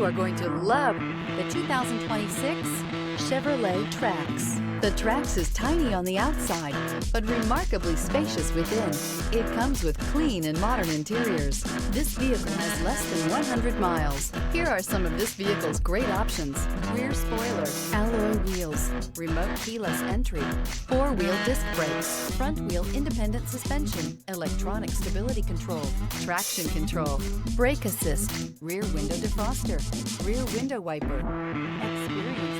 You are going to love the 2026 Chevrolet Trax. The Trax is tiny on the outside, but remarkably spacious within. It comes with clean and modern interiors. This vehicle has less than 100 miles. Here are some of this vehicle's great options: rear spoiler, alloy wheels, remote keyless entry, four-wheel disc brakes, front-wheel independent suspension, electronic stability control, traction control, brake assist, rear window defroster, rear window wiper. Experience